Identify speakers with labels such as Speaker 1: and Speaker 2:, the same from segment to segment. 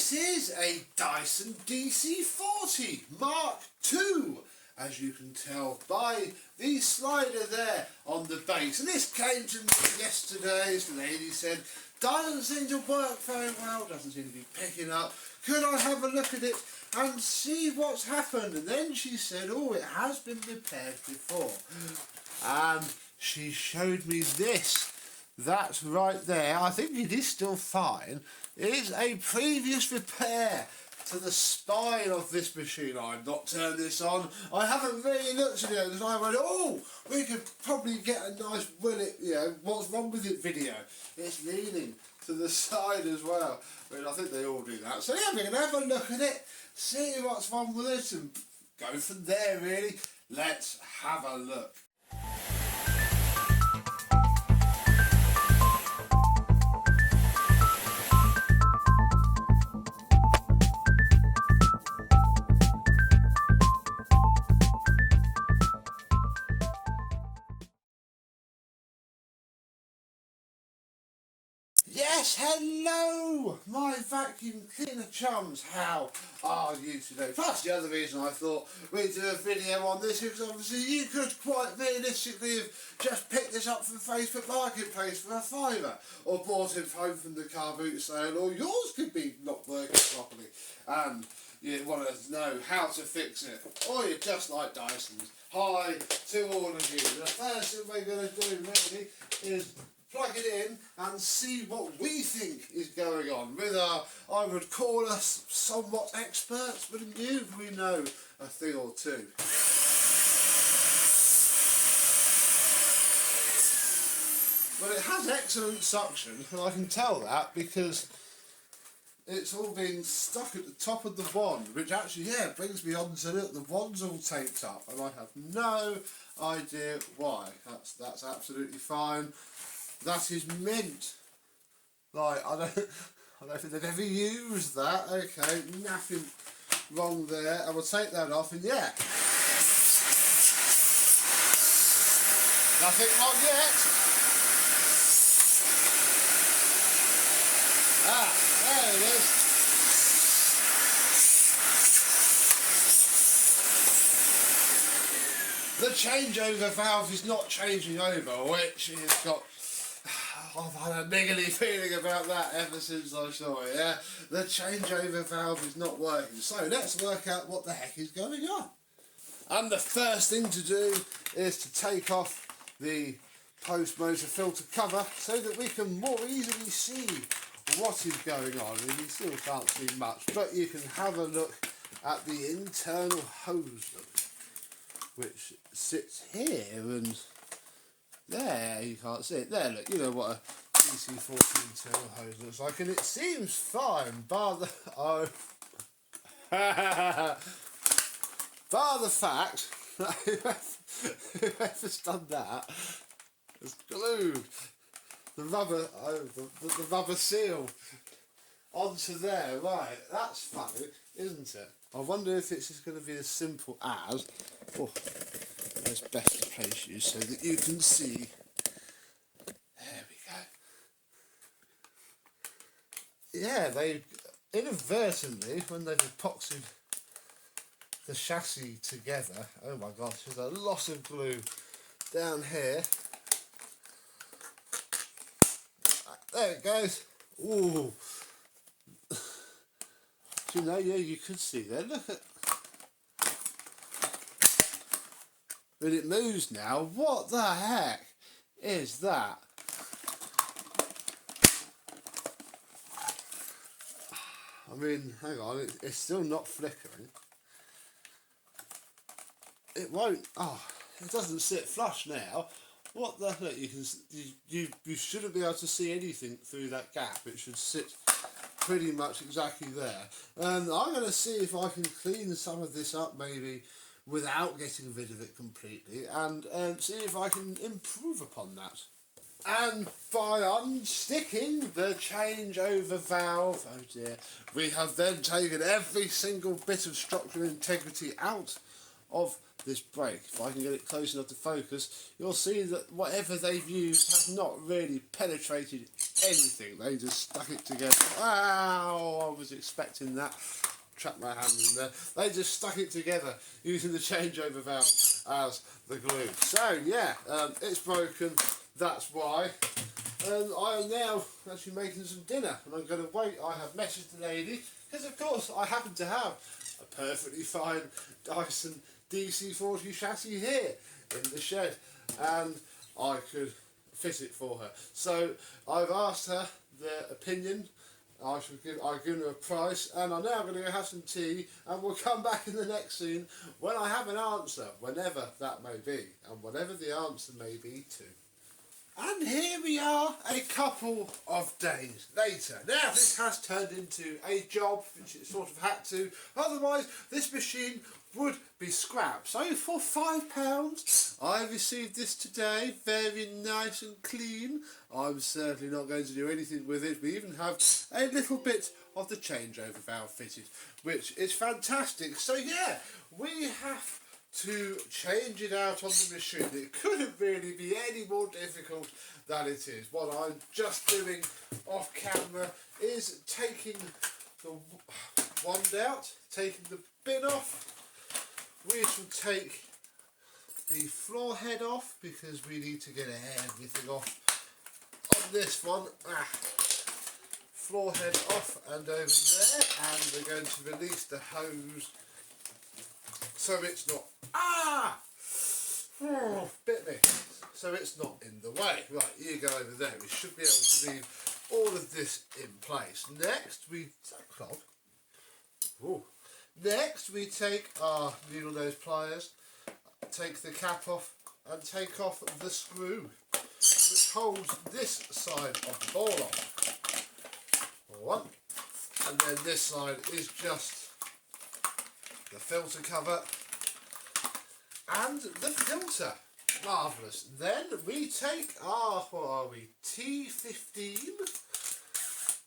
Speaker 1: This is a Dyson DC40 Mark II, as you can tell by the slider there on the base. And this came to me yesterday. This lady said, doesn't seem to work very well, doesn't seem to be picking up. Could I have a look at it and see what's happened? And then she said, oh, it has been repaired before. And she showed me this. That's right there. I think it is still fine. It is a previous repair to the spine of this machine. I've not turned this on. I haven't really looked at it because I went, oh, we could probably get a nice, what's wrong with it video. It's leaning to the side as well. I mean, I think they all do that. So yeah, we're going to have a look at it, see what's wrong with it, and go from there really. Let's have a look. Yes, hello, my vacuum cleaner chums. How are you today? Plus, the other reason I thought we'd do a video on this is obviously you could quite realistically have just picked this up from Facebook Marketplace for £5, or bought it home from the car boot sale, or yours could be not working properly and you want to know how to fix it, or you're just like Dyson's. Hi to all of you. The first thing we're going to do really is plug it in and see what we think is going on with our, I would call us somewhat experts, wouldn't you? We know a thing or two. But it has excellent suction, and I can tell that because it's all been stuck at the top of the wand, which actually, yeah, brings me on to it. The wand's all taped up, and I have no idea why. That's absolutely fine. That is mint. Like, I don't think they've ever used that. Okay, nothing wrong there. I will take that off, and yeah. Nothing wrong yet. Ah, there it is. The changeover valve is not changing over, which has got... I've had a niggly feeling about that ever since I saw it, yeah? The changeover valve is not working. So let's work out what the heck is going on. And the first thing to do is to take off the post-motor filter cover so that we can more easily see what is going on. And you still can't see much, but you can have a look at the internal hose which sits here, and there, you can't see it. There, look, you know what a DC40 internal hose looks like, and it seems fine, bar the... oh... bar the fact that whoever's done that has glued the rubber, the rubber seal onto there. Right, that's funny, isn't it? I wonder if it's just going to be as simple as... oh, it's best to place you so that you can see. There we go. Yeah, they inadvertently, when they've epoxied the chassis together, oh my gosh, there's a lot of glue down here. There it goes. Ooh. Do you know, yeah, you could see there, look at... but it moves now. What the heck is that? I mean, hang on, it's still not flickering. It won't. Oh, it doesn't sit flush now. What the heck? You shouldn't be able to see anything through that gap. It should sit pretty much exactly there. And I'm going to see if I can clean some of this up, maybe without getting rid of it completely, and see if I can improve upon that. And by unsticking the changeover valve, oh dear, we have then taken every single bit of structural integrity out of this brake. If I can get it close enough to focus, you'll see that whatever they've used has not really penetrated anything. They just stuck it together. Wow, I was expecting that. Trap my hand in there. They just stuck it together using the changeover valve as the glue. So yeah, it's broken, that's why. And I am now actually making some dinner, and I'm going to wait. I have messaged the lady, because of course I happen to have a perfectly fine Dyson DC40 chassis here in the shed, and I could fit it for her. So I've asked her their opinion. I've given her a price, and I'm now going to go have some tea, and we'll come back in the next scene when I have an answer, whenever that may be, and whatever the answer may be too. And here we are, a couple of days later. Now this has turned into a job, which it sort of had to, otherwise this machine would be scrapped. So for £5 I received this today, very nice and clean. I'm certainly not going to do anything with it. We even have a little bit of the changeover valve fitted, which is fantastic. So yeah, we have to change it out on the machine. It couldn't really be any more difficult than it is. What I'm just doing off camera is taking the wand out, taking the bin off. We shall take the floor head off, because we need to get everything off on this one. Floor head off and over there, and we're going to release the hose so it's not, bit me, so it's not in the way. Right, you go over there. We should be able to leave all of this in place. Next is that clog? Ooh. Next we take our needle nose pliers, take the cap off and take off the screw which holds this side of the ball off. One. And then this side is just the filter cover and the filter. Marvellous. Then we take our, what are we, T15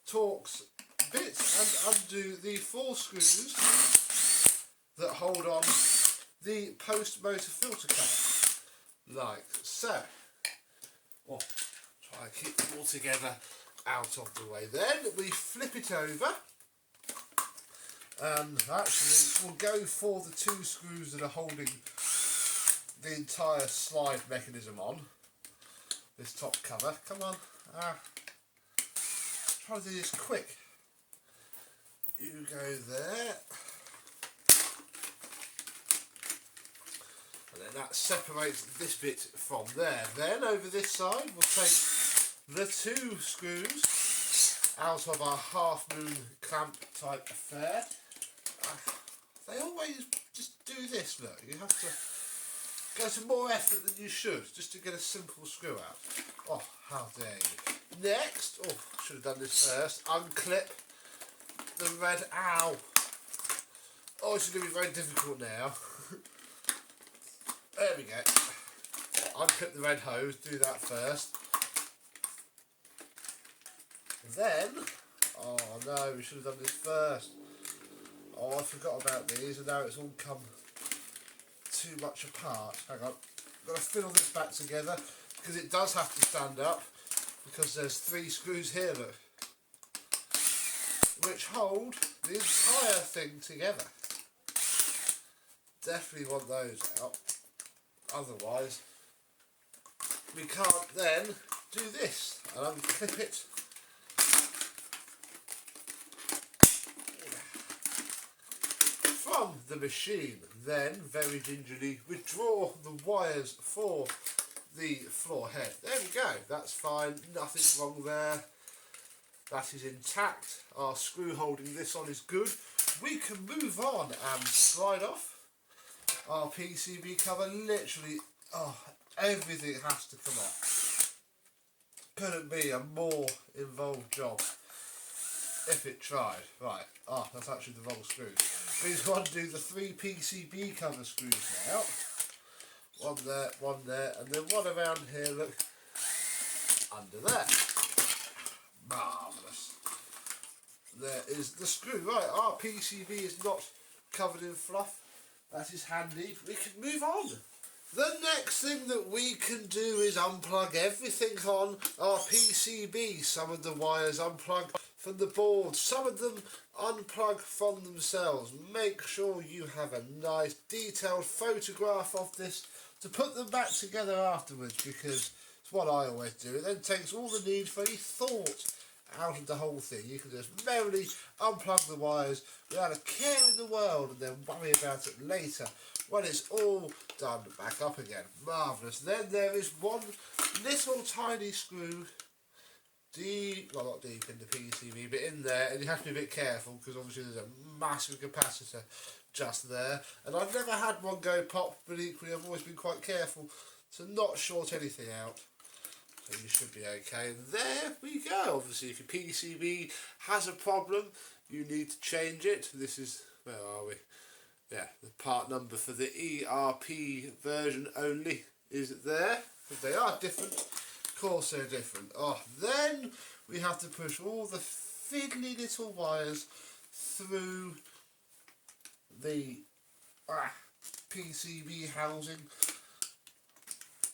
Speaker 1: Torx bits and undo the 4 screws that hold on the post motor filter cover, like so. Try and keep them all together out of the way. Then we flip it over, and actually we'll go for the 2 screws that are holding the entire slide mechanism on this top cover. Come on, try to do this quick. You go there, and then that separates this bit from there. Then over this side we'll take the 2 screws out of our half moon clamp type affair. They always just do this, look. You have to go to more effort than you should just to get a simple screw out. Oh, how dare you. Next, should have done this first, unclip the red, ow. Oh, it's going to be very difficult now. There we go. Unclip the red hose, do that first. Then, oh no, we should have done this first. Oh, I forgot about these, and now it's all come too much apart. Hang on, I've got to fiddle this back together, because it does have to stand up, because there's 3 screws here, look, which hold the entire thing together. Definitely want those out, otherwise we can't then do this. And unclip it. From the machine, then very gingerly withdraw the wires for the floor head. There we go, that's fine, nothing wrong there. That is intact. Our screw holding this on is good. We can move on and slide off our PCB cover. Literally, everything has to come off. Couldn't be a more involved job if it tried. Right, that's actually the wrong screw. We just want to do the 3 PCB cover screws now. One there, and then one around here, look, under there. Marvellous. There is the screw. Right, our PCB is not covered in fluff, that is handy. We can move on. The next thing that we can do is unplug everything on our PCB. Some of the wires unplug from the board, some of them unplug from themselves. Make sure you have a nice detailed photograph of this to put them back together afterwards, because it's what I always do. It then takes all the need for any thought out of the whole thing. You can just merrily unplug the wires without a care in the world and then worry about it later when it's all done back up again. Marvellous. Then there is one little tiny screw, well, not deep in the PCB, but in there, and you have to be a bit careful because obviously there's a massive capacitor just there, and I've never had one go pop, but equally I've always been quite careful to not short anything out. So you should be okay. And there we go. Obviously if your PCB has a problem, you need to change it. This is, where are we? Yeah, the part number for the ERP version only is there. But they are different. Of course they're different. Oh, then we have to push all the fiddly little wires through the PCB housing.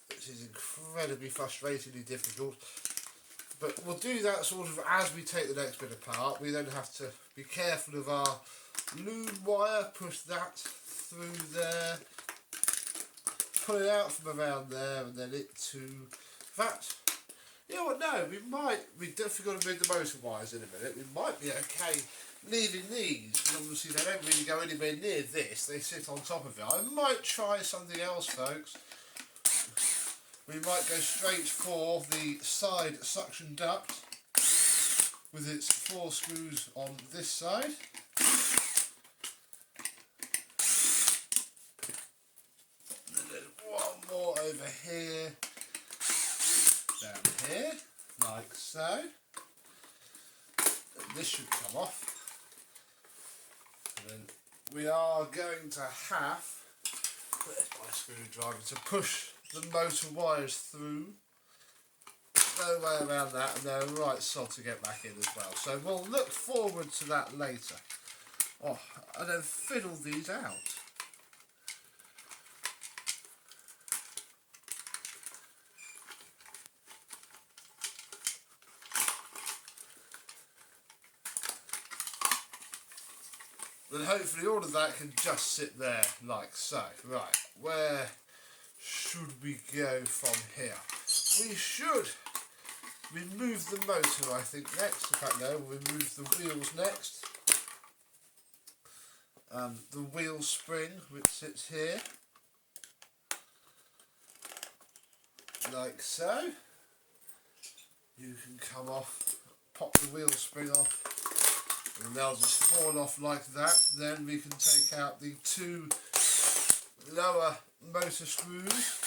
Speaker 1: This is incredibly frustratingly difficult, but we'll do that sort of as we take the next bit apart. We then have to be careful of our loom wire, push that through there, pull it out from around there, and then it to that. You know what, no, we definitely got to move the motor wires in a minute. We might be okay leaving these, because obviously they don't really go anywhere near this, they sit on top of it. I might try something else, folks. We might go straight for the side suction duct with its 4 screws on this side. And then one more over here, down here, like so. And this should come off. And then we are going to have, where's my screwdriver, to push the motor wires through. No way around that, and they're right sod to get back in as well. So we'll look forward to that later. Oh, and then fiddle these out. Then hopefully all of that can just sit there like so. Right, where should we go from here? We should remove the motor, I think, next. In fact, no, we'll remove the wheels next. And the wheel spring, which sits here. Like so. You can come off, pop the wheel spring off, and they'll just fall off like that. Then we can take out the 2 lower motor screws.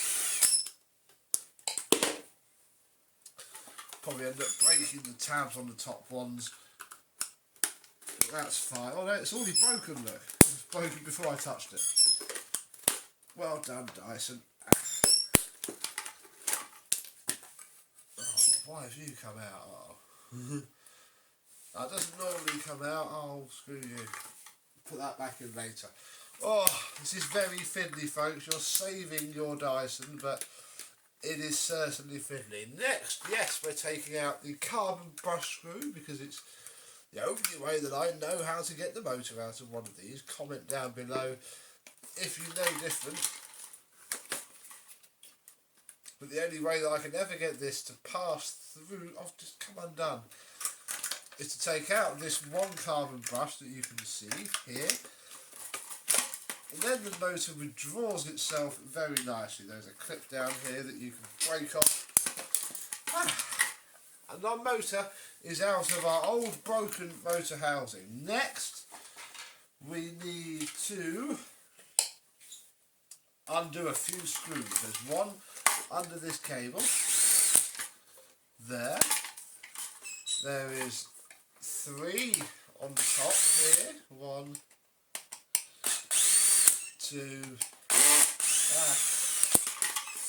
Speaker 1: Probably end up breaking the tabs on the top ones. But that's fine. Oh no, it's already broken, look. It was broken before I touched it. Well done, Dyson. Oh, why have you come out? Oh. That doesn't normally come out. Oh, screw you. Put that back in later. Oh, this is very fiddly, folks. You're saving your Dyson, but it is certainly fiddly. Next, yes, we're taking out the carbon brush screw, because it's the only way that I know how to get the motor out of one of these. Comment down below if you know different. But the only way that I can ever get this to pass through, oh, just come undone, is to take out this one carbon brush that you can see here. And then the motor withdraws itself very nicely. There's a clip down here that you can break off. And our motor is out of our old broken motor housing. Next, we need to undo a few screws. There's one under this cable. There. There is 3 on the top here. 1, 2,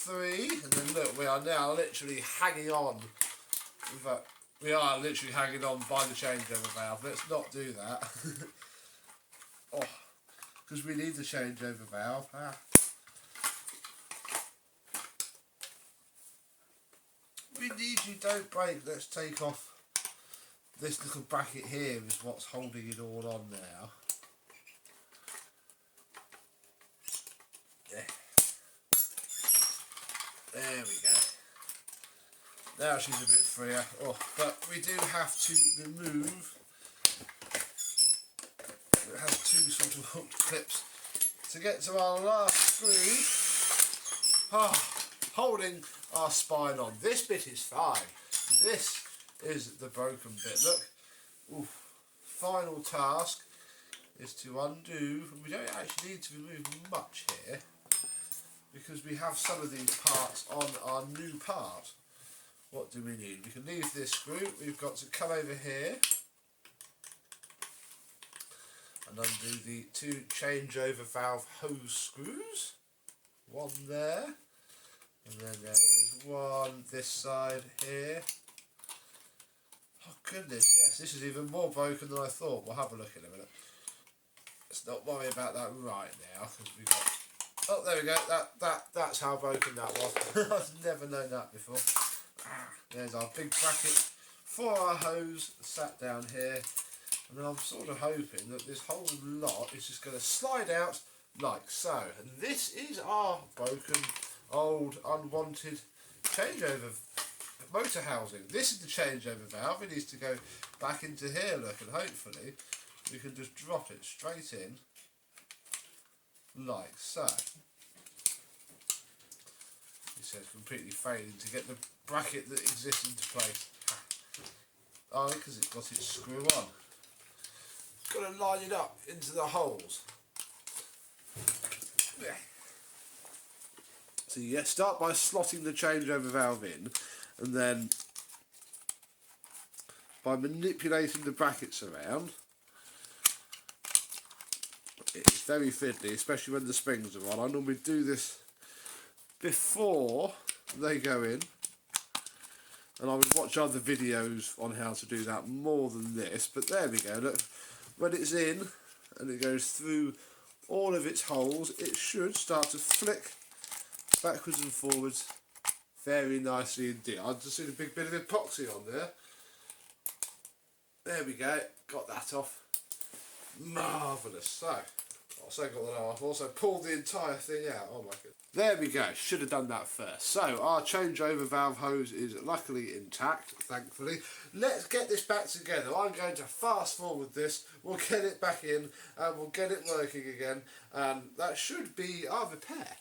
Speaker 1: 3, and then look, we are now literally hanging on. In fact, we are literally hanging on by the changeover valve. Let's not do that. Oh, because we need the changeover valve. We need you, don't break. Let's take off this little bracket here is what's holding it all on now. There we go. Now she's a bit freer. Oh, but we do have to remove. It has two sort of hooked clips to get to our last screw. Holding our spine on. This bit is fine. This is the broken bit. Look. Oof. Final task is to undo. We don't actually need to remove much here, because we have some of these parts on our new part. What do we need? We can leave this screw. We've got to come over here and undo the two changeover valve hose screws. One there, and then there is one this side here. Oh goodness, yes, this is even more broken than I thought. We'll have a look in a minute. Let's not worry about that right now, because we've got. Oh, there we go. That's how broken that was. I've never known that before. There's our big bracket for our hose sat down here, and then I'm sort of hoping that this whole lot is just going to slide out like so. And this is our broken, old, unwanted changeover motor housing. This is the changeover valve. It needs to go back into here, look, and hopefully we can just drop it straight in like so. So it's completely failing to get the bracket that exists into place. Oh, because it's got its screw on. Got to line it up into the holes. So you start by slotting the changeover valve in, and then by manipulating the brackets around. It's very fiddly, especially when the springs are on. I normally do this before they go in, and I would watch other videos on how to do that more than this, but there we go. Look, when it's in and it goes through all of its holes, it should start to flick backwards and forwards very nicely indeed. I've just seen a big bit of epoxy on there. There we go, got that off. Marvellous. So, I've also got that off. Also pulled the entire thing out. Oh my goodness. There we go, should have done that first. So our changeover valve hose is luckily intact, thankfully. Let's get this back together. I'm going to fast forward this, we'll get it back in and we'll get it working again, and that should be our repair.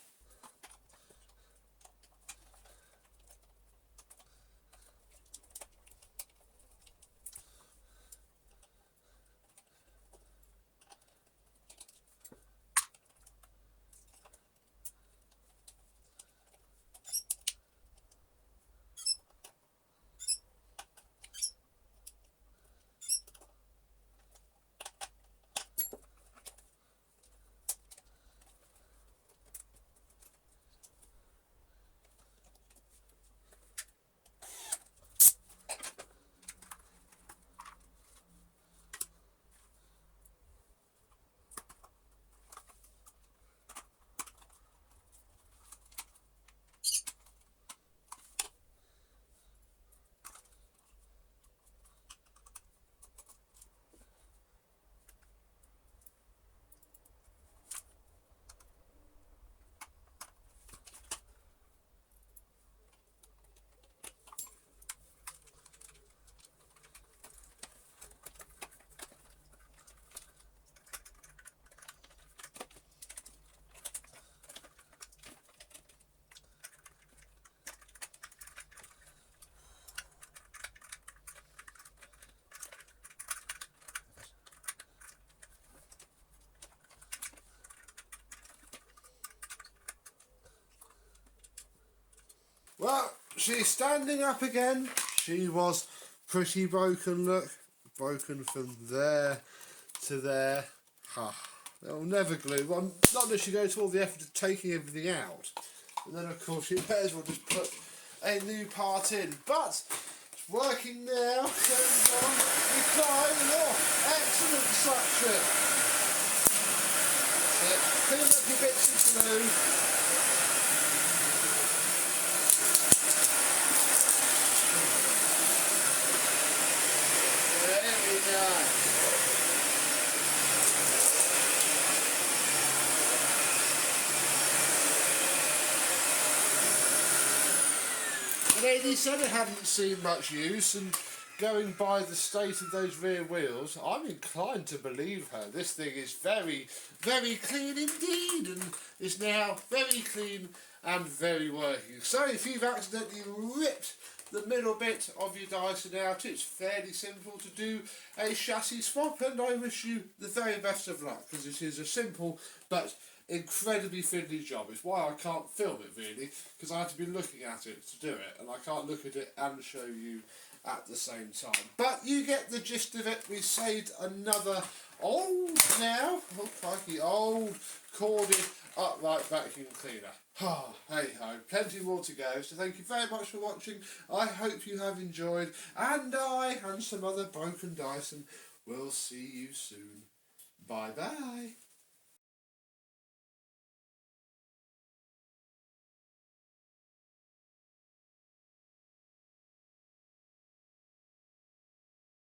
Speaker 1: Well, she's standing up again. She was pretty broken, look. Broken from there to there. They'll never glue. Well, not unless you go to all the effort of taking everything out. And then, of course, you may as well just put a new part in. But it's working now. Turns on. Recline. Oh, excellent suction. clean up your bits of glue. Very nice. He said it hadn't seen much use, and going by the state of those rear wheels, I'm inclined to believe her. This thing is very, very clean indeed, and is now very clean and very working. So if you've accidentally ripped the middle bit of your Dyson out, it's fairly simple to do a chassis swap, and I wish you the very best of luck, because it is a simple but incredibly fiddly job. It's why I can't film it really, because I have to be looking at it to do it, and I can't look at it and show you at the same time. But you get the gist of it. We saved another old corded upright vacuum cleaner. Hey ho, plenty more to go, so thank you very much for watching. I hope you have enjoyed, and I and some other broken Dyson will see you soon. Bye bye.